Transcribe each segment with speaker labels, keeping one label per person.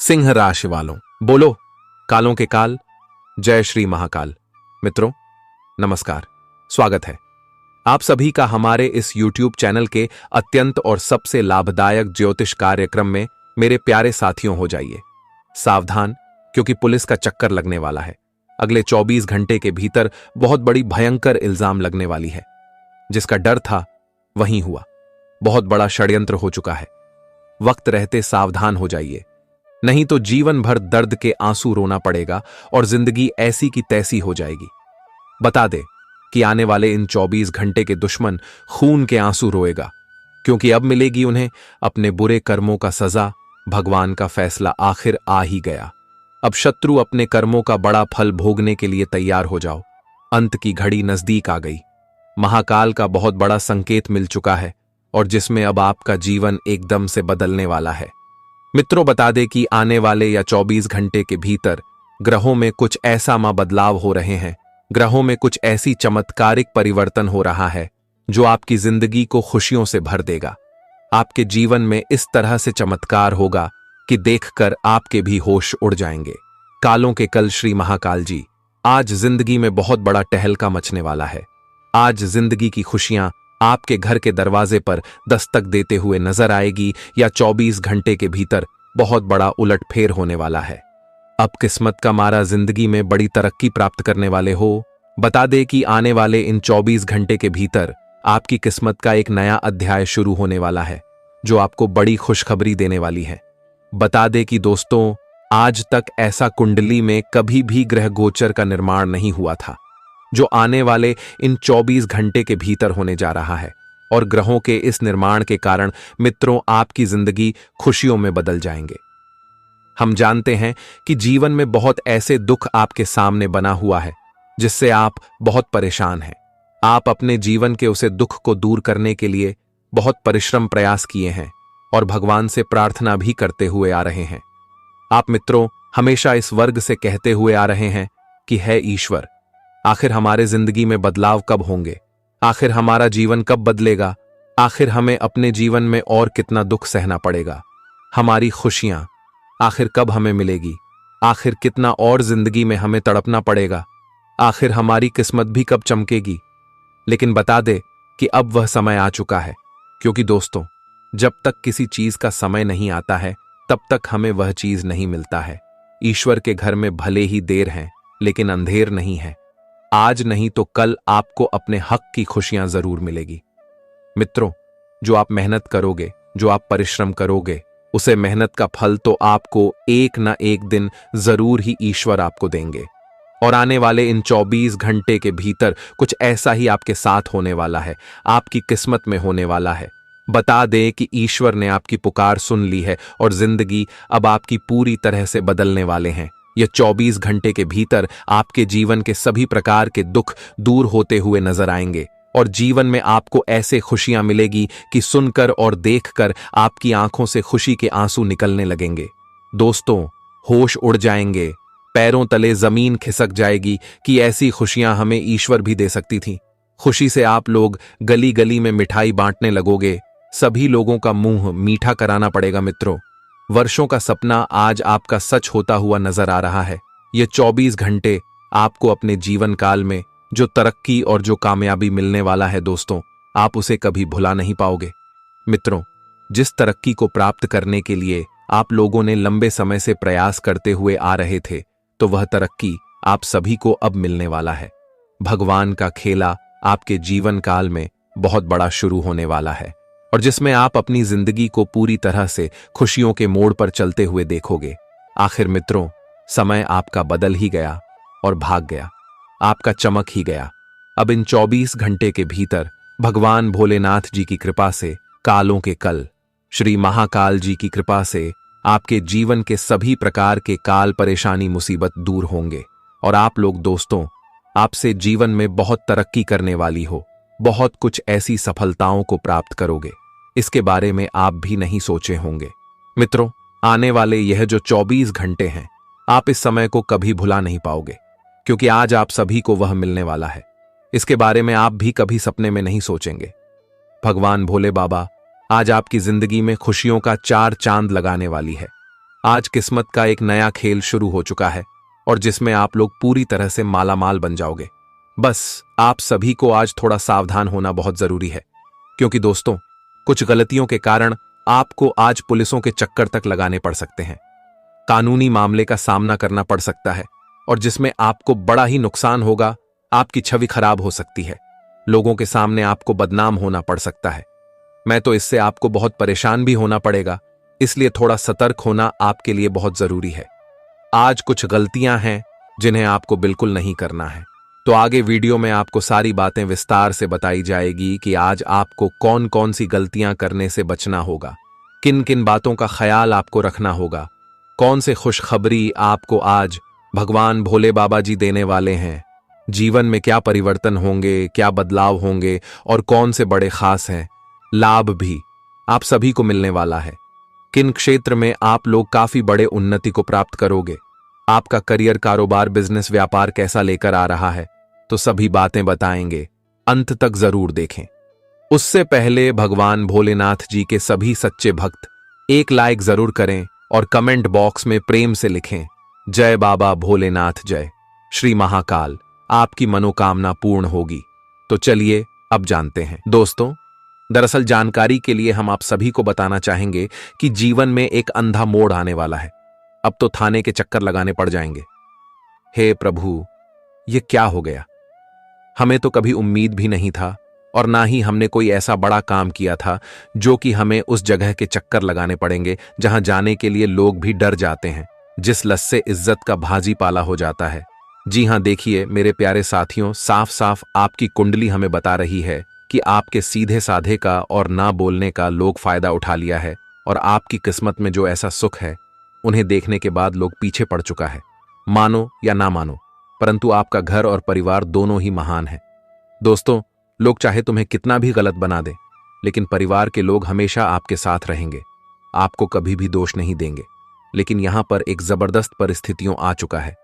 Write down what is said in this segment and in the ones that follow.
Speaker 1: सिंह राशि वालों, बोलो कालों के काल, जय श्री महाकाल। मित्रों नमस्कार, स्वागत है आप सभी का हमारे इस YouTube चैनल के अत्यंत और सबसे लाभदायक ज्योतिष कार्यक्रम में। मेरे प्यारे साथियों, हो जाइए सावधान, क्योंकि पुलिस का चक्कर लगने वाला है। अगले 24 घंटे के भीतर बहुत बड़ी भयंकर इल्जाम लगने वाली है। जिसका डर था वहीं हुआ। बहुत बड़ा षड्यंत्र हो चुका है। वक्त रहते सावधान हो जाइए, नहीं तो जीवन भर दर्द के आंसू रोना पड़ेगा और जिंदगी ऐसी की तैसी हो जाएगी। बता दे कि आने वाले इन 24 घंटे के दुश्मन खून के आंसू रोएगा, क्योंकि अब मिलेगी उन्हें अपने बुरे कर्मों का सजा। भगवान का फैसला आखिर आ ही गया। अब शत्रु अपने कर्मों का बड़ा फल भोगने के लिए तैयार हो जाओ। अंत की घड़ी नजदीक आ गई। महाकाल का बहुत बड़ा संकेत मिल चुका है, और जिसमें अब आपका जीवन एकदम से बदलने वाला है। मित्रों, बता दे कि आने वाले या 24 घंटे के भीतर ग्रहों में कुछ ऐसा बदलाव हो रहे हैं। ग्रहों में कुछ ऐसी चमत्कारिक परिवर्तन हो रहा है जो आपकी जिंदगी को खुशियों से भर देगा। आपके जीवन में इस तरह से चमत्कार होगा कि देखकर आपके भी होश उड़ जाएंगे। कालों के कल श्री महाकाल जी, आज जिंदगी में बहुत बड़ा टहलका मचने वाला है। आज जिंदगी की खुशियां आपके घर के दरवाजे पर दस्तक देते हुए नजर आएगी, या 24 घंटे के भीतर बहुत बड़ा उलटफेर होने वाला है। अब किस्मत का मारा जिंदगी में बड़ी तरक्की प्राप्त करने वाले हो। बता दे कि आने वाले इन 24 घंटे के भीतर आपकी किस्मत का एक नया अध्याय शुरू होने वाला है, जो आपको बड़ी खुशखबरी देने वाली है। बता दे कि दोस्तों, आज तक ऐसा कुंडली में कभी भी ग्रह गोचर का निर्माण नहीं हुआ था, जो आने वाले इन 24 घंटे के भीतर होने जा रहा है। और ग्रहों के इस निर्माण के कारण मित्रों, आपकी जिंदगी खुशियों में बदल जाएंगे। हम जानते हैं कि जीवन में बहुत ऐसे दुख आपके सामने बना हुआ है जिससे आप बहुत परेशान हैं। आप अपने जीवन के उसे दुख को दूर करने के लिए बहुत परिश्रम प्रयास किए हैं और भगवान से प्रार्थना भी करते हुए आ रहे हैं। आप मित्रों हमेशा इस वर्ग से कहते हुए आ रहे हैं कि हे ईश्वर, आखिर हमारे जिंदगी में बदलाव कब होंगे? आखिर हमारा जीवन कब बदलेगा? आखिर हमें अपने जीवन में और कितना दुख सहना पड़ेगा? हमारी खुशियां आखिर कब हमें मिलेगी? आखिर कितना और जिंदगी में हमें तड़पना पड़ेगा? आखिर हमारी किस्मत भी कब चमकेगी? लेकिन बता दे कि अब वह समय आ चुका है, क्योंकि दोस्तों, जब तक किसी चीज का समय नहीं आता है तब तक हमें वह चीज नहीं मिलता है। ईश्वर के घर में भले ही देर है, लेकिन अंधेर नहीं है। आज नहीं तो कल आपको अपने हक की खुशियां जरूर मिलेगी। मित्रों, जो आप मेहनत करोगे, जो आप परिश्रम करोगे, उसे मेहनत का फल तो आपको एक ना एक दिन जरूर ही ईश्वर आपको देंगे। और आने वाले इन 24 घंटे के भीतर कुछ ऐसा ही आपके साथ होने वाला है, आपकी किस्मत में होने वाला है। बता दें कि ईश्वर ने आपकी पुकार सुन ली है और जिंदगी अब आपकी पूरी तरह से बदलने वाले हैं। यह 24 घंटे के भीतर आपके जीवन के सभी प्रकार के दुख दूर होते हुए नजर आएंगे, और जीवन में आपको ऐसे खुशियां मिलेगी कि सुनकर और देखकर आपकी आंखों से खुशी के आंसू निकलने लगेंगे। दोस्तों, होश उड़ जाएंगे, पैरों तले जमीन खिसक जाएगी कि ऐसी खुशियां हमें ईश्वर भी दे सकती थी। खुशी से आप लोग गली गली में मिठाई बांटने लगोगे। सभी लोगों का मुंह मीठा कराना पड़ेगा। मित्रों, वर्षों का सपना आज आपका सच होता हुआ नजर आ रहा है। ये 24 घंटे आपको अपने जीवन काल में जो तरक्की और जो कामयाबी मिलने वाला है दोस्तों, आप उसे कभी भुला नहीं पाओगे। मित्रों, जिस तरक्की को प्राप्त करने के लिए आप लोगों ने लंबे समय से प्रयास करते हुए आ रहे थे, तो वह तरक्की आप सभी को अब मिलने वाला है। भगवान का खेला आपके जीवन काल में बहुत बड़ा शुरू होने वाला है, और जिसमें आप अपनी जिंदगी को पूरी तरह से खुशियों के मोड़ पर चलते हुए देखोगे। आखिर मित्रों, समय आपका बदल ही गया और भाग गया, आपका चमक ही गया। अब इन 24 घंटे के भीतर भगवान भोलेनाथ जी की कृपा से, कालों के कल श्री महाकाल जी की कृपा से आपके जीवन के सभी प्रकार के काल, परेशानी, मुसीबत दूर होंगे, और आप लोग दोस्तों, आपसे जीवन में बहुत तरक्की करने वाली हो। बहुत कुछ ऐसी सफलताओं को प्राप्त करोगे, इसके बारे में आप भी नहीं सोचे होंगे। मित्रों, आने वाले यह जो 24 घंटे हैं, आप इस समय को कभी भुला नहीं पाओगे, क्योंकि आज आप सभी को वह मिलने वाला है। इसके बारे में आप भी कभी सपने में नहीं सोचेंगे। भगवान भोले बाबा आज आपकी जिंदगी में खुशियों का 4 चांद लगाने वाली है। आज किस्मत का एक नया खेल शुरू हो चुका है और जिसमें आप लोग पूरी तरह से मालामाल बन जाओगे। बस आप सभी को आज थोड़ा सावधान होना बहुत जरूरी है, क्योंकि दोस्तों कुछ गलतियों के कारण आपको आज पुलिसों के चक्कर तक लगाने पड़ सकते हैं, कानूनी मामले का सामना करना पड़ सकता है और जिसमें आपको बड़ा ही नुकसान होगा। आपकी छवि खराब हो सकती है, लोगों के सामने आपको बदनाम होना पड़ सकता है। मैं तो इससे आपको बहुत परेशान भी होना पड़ेगा, इसलिए थोड़ा सतर्क होना आपके लिए बहुत जरूरी है। आज कुछ गलतियां हैं जिन्हें आपको बिल्कुल नहीं करना है, तो आगे वीडियो में आपको सारी बातें विस्तार से बताई जाएगी कि आज आपको कौन कौन सी गलतियां करने से बचना होगा, किन किन बातों का ख्याल आपको रखना होगा, कौन से खुशखबरी आपको आज भगवान भोले बाबा जी देने वाले हैं, जीवन में क्या परिवर्तन होंगे, क्या बदलाव होंगे और कौन से बड़े खास हैं, लाभ भी आप सभी को मिलने वाला है, किन क्षेत्र में आप लोग काफी बड़े उन्नति को प्राप्त करोगे, आपका करियर, कारोबार, बिजनेस, व्यापार कैसा लेकर आ रहा है, तो सभी बातें बताएंगे। अंत तक जरूर देखें। उससे पहले भगवान भोलेनाथ जी के सभी सच्चे भक्त एक लाइक जरूर करें और कमेंट बॉक्स में प्रेम से लिखें, जय बाबा भोलेनाथ, जय श्री महाकाल, आपकी मनोकामना पूर्ण होगी। तो चलिए अब जानते हैं। दोस्तों दरअसल जानकारी के लिए हम आप सभी को बताना चाहेंगे कि जीवन में एक अंधा मोड़ आने वाला है। अब तो थाने के चक्कर लगाने पड़ जाएंगे। हे प्रभु, ये क्या हो गया? हमें तो कभी उम्मीद भी नहीं था और ना ही हमने कोई ऐसा बड़ा काम किया था जो कि हमें उस जगह के चक्कर लगाने पड़ेंगे जहां जाने के लिए लोग भी डर जाते हैं, जिस लत से इज्जत का भाजी पाला हो जाता है। जी हां, देखिए मेरे प्यारे साथियों, साफ साफ आपकी कुंडली हमें बता रही है कि आपके सीधे साधे का और ना बोलने का लोग फायदा उठा लिया है और आपकी किस्मत में जो ऐसा सुख है उन्हें देखने के बाद लोग पीछे पड़ चुका है। मानो या ना मानो, परंतु आपका घर और परिवार दोनों ही महान है। दोस्तों लोग चाहे तुम्हें कितना भी गलत बना दे, लेकिन परिवार के लोग हमेशा आपके साथ रहेंगे, आपको कभी भी दोष नहीं देंगे। लेकिन यहां पर एक जबरदस्त परिस्थितियों आ चुका है,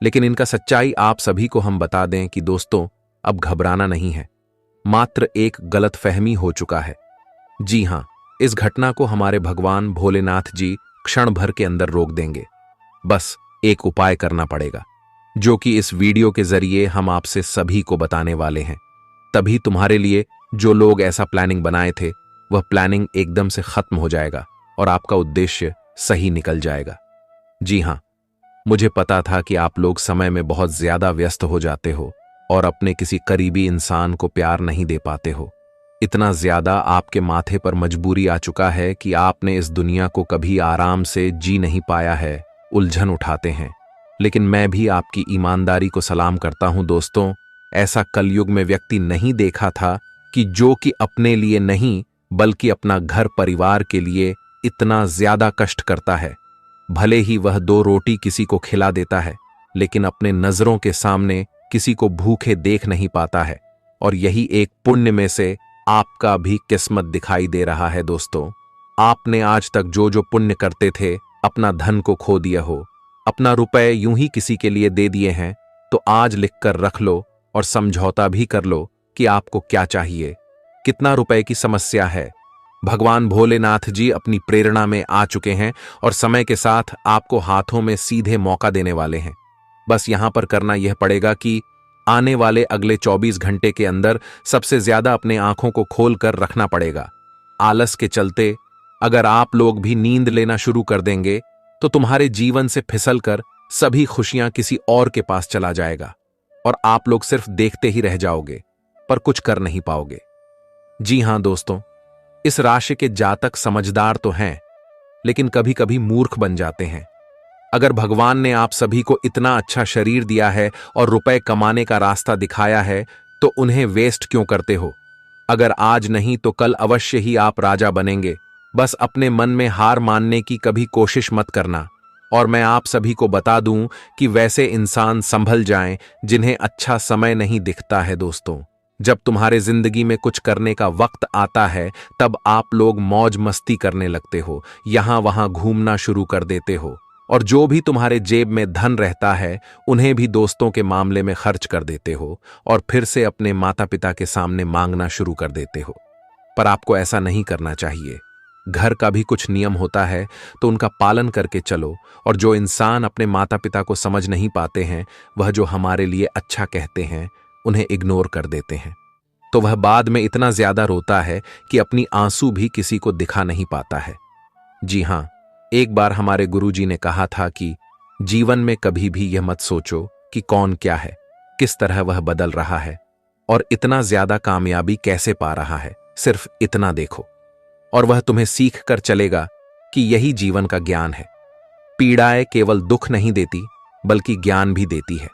Speaker 1: लेकिन इनका सच्चाई आप सभी को हम बता दें कि दोस्तों अब घबराना नहीं है, मात्र एक गलतफहमी हो चुका है। जी हां, इस घटना को हमारे भगवान भोलेनाथ जी क्षण भर के अंदर रोक देंगे। बस एक उपाय करना पड़ेगा, जो कि इस वीडियो के जरिए हम आपसे सभी को बताने वाले हैं। तभी तुम्हारे लिए जो लोग ऐसा प्लानिंग बनाए थे वह प्लानिंग एकदम से खत्म हो जाएगा और आपका उद्देश्य सही निकल जाएगा। जी हां, मुझे पता था कि आप लोग समय में बहुत ज्यादा व्यस्त हो जाते हो और अपने किसी करीबी इंसान को प्यार नहीं दे पाते हो। इतना ज्यादा आपके माथे पर मजबूरी आ चुका है कि आपने इस दुनिया को कभी आराम से जी नहीं पाया है, उलझन उठाते हैं। लेकिन मैं भी आपकी ईमानदारी को सलाम करता हूं दोस्तों। ऐसा कलयुग में व्यक्ति नहीं देखा था कि जो कि अपने लिए नहीं बल्कि अपना घर परिवार के लिए इतना ज्यादा कष्ट करता है। भले ही वह 2 रोटी किसी को खिला देता है, लेकिन अपने नजरों के सामने किसी को भूखे देख नहीं पाता है। और यही एक पुण्य में से आपका भी किस्मत दिखाई दे रहा है। दोस्तों आपने आज तक जो जो पुण्य करते थे, अपना धन को खो दिया हो, अपना रुपए यूं ही किसी के लिए दे दिए हैं, तो आज लिखकर रख लो और समझौता भी कर लो कि आपको क्या चाहिए, कितना रुपए की समस्या है। भगवान भोलेनाथ जी अपनी प्रेरणा में आ चुके हैं और समय के साथ आपको हाथों में सीधे मौका देने वाले हैं। बस यहां पर करना यह पड़ेगा कि आने वाले अगले 24 घंटे के अंदर सबसे ज्यादा अपने आंखों को खोल कर रखना पड़ेगा। आलस के चलते अगर आप लोग भी नींद लेना शुरू कर देंगे तो तुम्हारे जीवन से फिसल कर सभी खुशियां किसी और के पास चला जाएगा और आप लोग सिर्फ देखते ही रह जाओगे, पर कुछ कर नहीं पाओगे। जी हां दोस्तों, इस राशि के जातक समझदार तो हैं, लेकिन कभी कभी मूर्ख बन जाते हैं। अगर भगवान ने आप सभी को इतना अच्छा शरीर दिया है और रुपए कमाने का रास्ता दिखाया है, तो उन्हें वेस्ट क्यों करते हो? अगर आज नहीं तो कल अवश्य ही आप राजा बनेंगे। बस अपने मन में हार मानने की कभी कोशिश मत करना। और मैं आप सभी को बता दूं कि वैसे इंसान संभल जाएं जिन्हें अच्छा समय नहीं दिखता है। दोस्तों जब तुम्हारे जिंदगी में कुछ करने का वक्त आता है, तब आप लोग मौज मस्ती करने लगते हो, यहां वहां घूमना शुरू कर देते हो और जो भी तुम्हारे जेब में धन रहता है उन्हें भी दोस्तों के मामले में खर्च कर देते हो और फिर से अपने माता पिता के सामने मांगना शुरू कर देते हो। पर आपको ऐसा नहीं करना चाहिए। घर का भी कुछ नियम होता है तो उनका पालन करके चलो। और जो इंसान अपने माता पिता को समझ नहीं पाते हैं, वह जो हमारे लिए अच्छा कहते हैं उन्हें इग्नोर कर देते हैं, तो वह बाद में इतना ज्यादा रोता है कि अपनी आंसू भी किसी को दिखा नहीं पाता है। जी हां, एक बार हमारे गुरुजी ने कहा था कि जीवन में कभी भी यह मत सोचो कि कौन क्या है, किस तरह वह बदल रहा है और इतना ज्यादा कामयाबी कैसे पा रहा है। सिर्फ इतना देखो और वह तुम्हें सीख कर चलेगा कि यही जीवन का ज्ञान है। पीड़ाएं केवल दुख नहीं देती बल्कि ज्ञान भी देती है।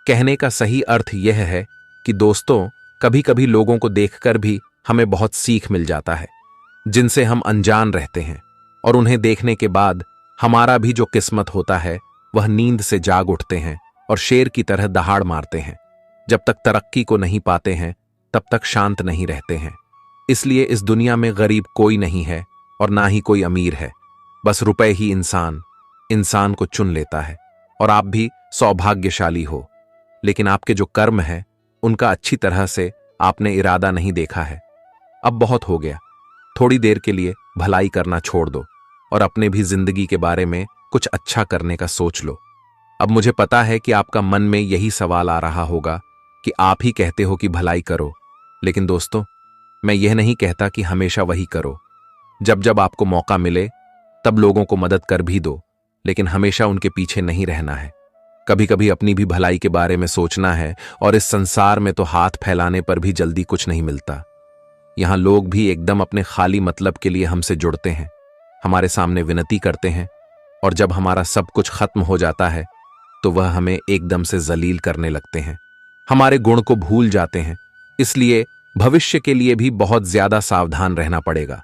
Speaker 1: कहने का सही अर्थ यह है कि दोस्तों, कभी कभी लोगों को देखकर भी हमें बहुत सीख मिल जाता है जिनसे हम अनजान रहते हैं, और उन्हें देखने के बाद हमारा भी जो किस्मत होता है वह नींद से जाग उठते हैं और शेर की तरह दहाड़ मारते हैं। जब तक तरक्की को नहीं पाते हैं तब तक शांत नहीं रहते हैं। इसलिए इस दुनिया में गरीब कोई नहीं है और ना ही कोई अमीर है, बस रुपए ही इंसान को चुन लेता है। और आप भी सौभाग्यशाली हो, लेकिन आपके जो कर्म है उनका अच्छी तरह से आपने इरादा नहीं देखा है। अब बहुत हो गया, थोड़ी देर के लिए भलाई करना छोड़ दो और अपने भी जिंदगी के बारे में कुछ अच्छा करने का सोच लो। अब मुझे पता है कि आपका मन में यही सवाल आ रहा होगा कि आप ही कहते हो कि भलाई करो, लेकिन दोस्तों, मैं यह नहीं कहता कि हमेशा वही करो। जब जब आपको मौका मिले तब लोगों को मदद कर भी दो, लेकिन हमेशा उनके पीछे नहीं रहना है। कभी कभी अपनी भी भलाई के बारे में सोचना है। और इस संसार में तो हाथ फैलाने पर भी जल्दी कुछ नहीं मिलता। यहां लोग भी एकदम अपने खाली मतलब के लिए हमसे जुड़ते हैं, हमारे सामने विनती करते हैं, और जब हमारा सब कुछ खत्म हो जाता है तो वह हमें एकदम से जलील करने लगते हैं, हमारे गुण को भूल जाते हैं। इसलिए भविष्य के लिए भी बहुत ज्यादा सावधान रहना पड़ेगा।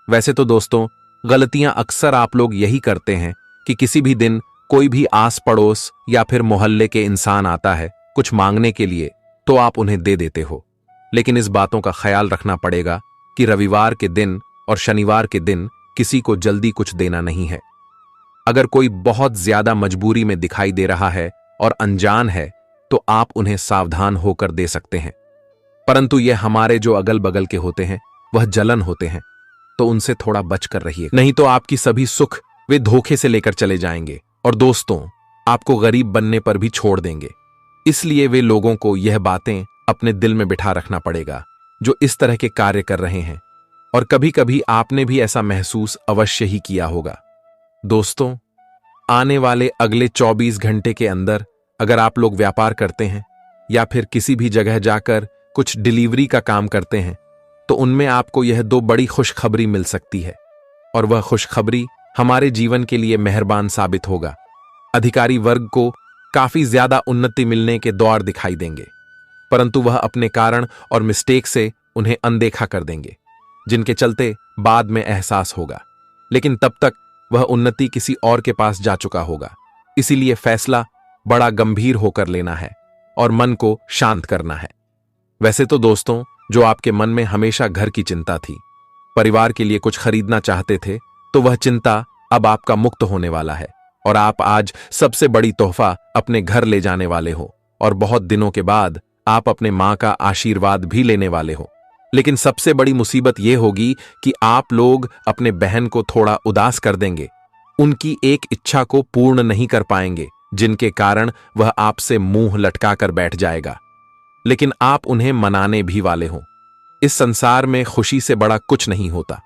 Speaker 1: वैसे तो दोस्तों, गलतियां अक्सर आप लोग यही करते हैं कि किसी भी दिन कोई भी आस पड़ोस या फिर मोहल्ले के इंसान आता है कुछ मांगने के लिए, तो आप उन्हें दे देते हो। लेकिन इस बातों का ख्याल रखना पड़ेगा कि रविवार के दिन और शनिवार के दिन किसी को जल्दी कुछ देना नहीं है। अगर कोई बहुत ज्यादा मजबूरी में दिखाई दे रहा है और अनजान है तो आप उन्हें सावधान होकर दे सकते हैं, परंतु यह हमारे जो अगल बगल के होते हैं वह जलन होते हैं, तो उनसे थोड़ा बचकर रहिए, नहीं तो आपकी सभी सुख वे धोखे से लेकर चले जाएंगे और दोस्तों, आपको गरीब बनने पर भी छोड़ देंगे। इसलिए वे लोगों को यह बातें अपने दिल में बिठा रखना पड़ेगा जो इस तरह के कार्य कर रहे हैं। और कभी कभी आपने भी ऐसा महसूस अवश्य ही किया होगा। दोस्तों, आने वाले अगले 24 घंटे के अंदर अगर आप लोग व्यापार करते हैं या फिर किसी भी जगह जाकर कुछ डिलीवरी का काम करते हैं, तो उनमें आपको यह 2 बड़ी खुशखबरी मिल सकती है, और वह खुशखबरी हमारे जीवन के लिए मेहरबान साबित होगा। अधिकारी वर्ग को काफी ज्यादा उन्नति मिलने के दौर दिखाई देंगे, परंतु वह अपने कारण और मिस्टेक से उन्हें अनदेखा कर देंगे, जिनके चलते बाद में एहसास होगा, लेकिन तब तक वह उन्नति किसी और के पास जा चुका होगा। इसीलिए फैसला बड़ा गंभीर होकर लेना है और मन को शांत करना है। वैसे तो दोस्तों, जो आपके मन में हमेशा घर की चिंता थी, परिवार के लिए कुछ खरीदना चाहते थे, तो वह चिंता अब आपका मुक्त होने वाला है और आप आज सबसे बड़ी तोहफा अपने घर ले जाने वाले हो, और बहुत दिनों के बाद आप अपने मां का आशीर्वाद भी लेने वाले हो। लेकिन सबसे बड़ी मुसीबत यह होगी कि आप लोग अपने बहन को थोड़ा उदास कर देंगे, उनकी एक इच्छा को पूर्ण नहीं कर पाएंगे, जिनके कारण वह आपसे मुंह लटकाकर बैठ जाएगा। लेकिन आप उन्हें मनाने भी वाले हो। इस संसार में खुशी से बड़ा कुछ नहीं होता,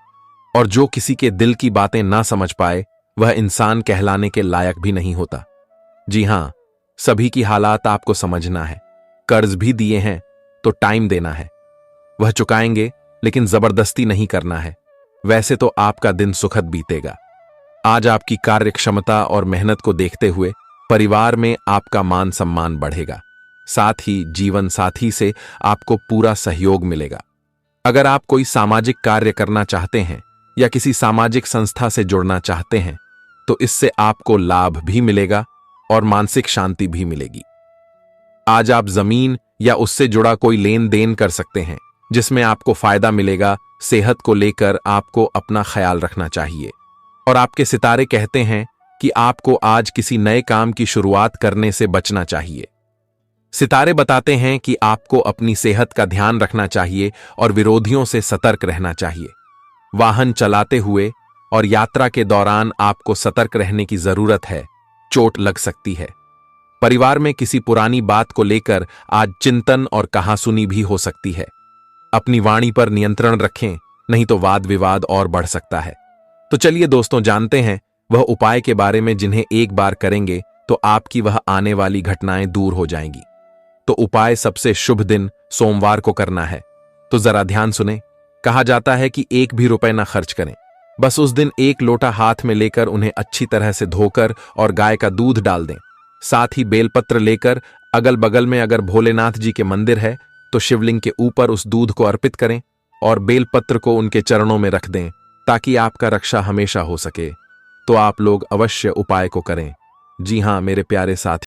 Speaker 1: और जो किसी के दिल की बातें ना समझ पाए वह इंसान कहलाने के लायक भी नहीं होता। जी हां, सभी की हालात आपको समझना है। कर्ज भी दिए हैं तो टाइम देना है, वह चुकाएंगे, लेकिन जबरदस्ती नहीं करना है। वैसे तो आपका दिन सुखद बीतेगा। आज आपकी कार्य क्षमता और मेहनत को देखते हुए परिवार में आपका मान सम्मान बढ़ेगा, साथ ही जीवन साथी से आपको पूरा सहयोग मिलेगा। अगर आप कोई सामाजिक कार्य करना चाहते हैं या किसी सामाजिक संस्था से जुड़ना चाहते हैं, तो इससे आपको लाभ भी मिलेगा और मानसिक शांति भी मिलेगी। आज आप जमीन या उससे जुड़ा कोई लेन देन कर सकते हैं जिसमें आपको फायदा मिलेगा। सेहत को लेकर आपको अपना ख्याल रखना चाहिए, और आपके सितारे कहते हैं कि आपको आज किसी नए काम की शुरुआत करने से बचना चाहिए। सितारे बताते हैं कि आपको अपनी सेहत का ध्यान रखना चाहिए और विरोधियों से सतर्क रहना चाहिए। वाहन चलाते हुए और यात्रा के दौरान आपको सतर्क रहने की जरूरत है, चोट लग सकती है। परिवार में किसी पुरानी बात को लेकर आज चिंतन और कहासुनी भी हो सकती है। अपनी वाणी पर नियंत्रण रखें, नहीं तो वाद विवाद और बढ़ सकता है। तो चलिए दोस्तों, जानते हैं वह उपाय के बारे में जिन्हें एक बार करेंगे तो आपकी वह आने वाली घटनाएं दूर हो जाएंगी। तो उपाय सबसे शुभ दिन सोमवार को करना है। तो जरा ध्यान सुने। कहा जाता है कि एक भी रुपए ना खर्च करें। बस उस दिन एक लोटा हाथ में लेकर उन्हें अच्छी तरह से धोकर और गाय का दूध डाल दें। साथ ही बेलपत्र लेकर अगल बगल में अगर भोलेनाथ जी के मंदिर है तो शिवलिंग के ऊपर उस दूध को अर्पित करें और बेलपत्र को उनके चरणों में रख दें, ताकि आपका रक्षा हमेशा हो सके। तो आप लोग अवश्य उपाय को करें। जी हां मेरे प्यारे साथी।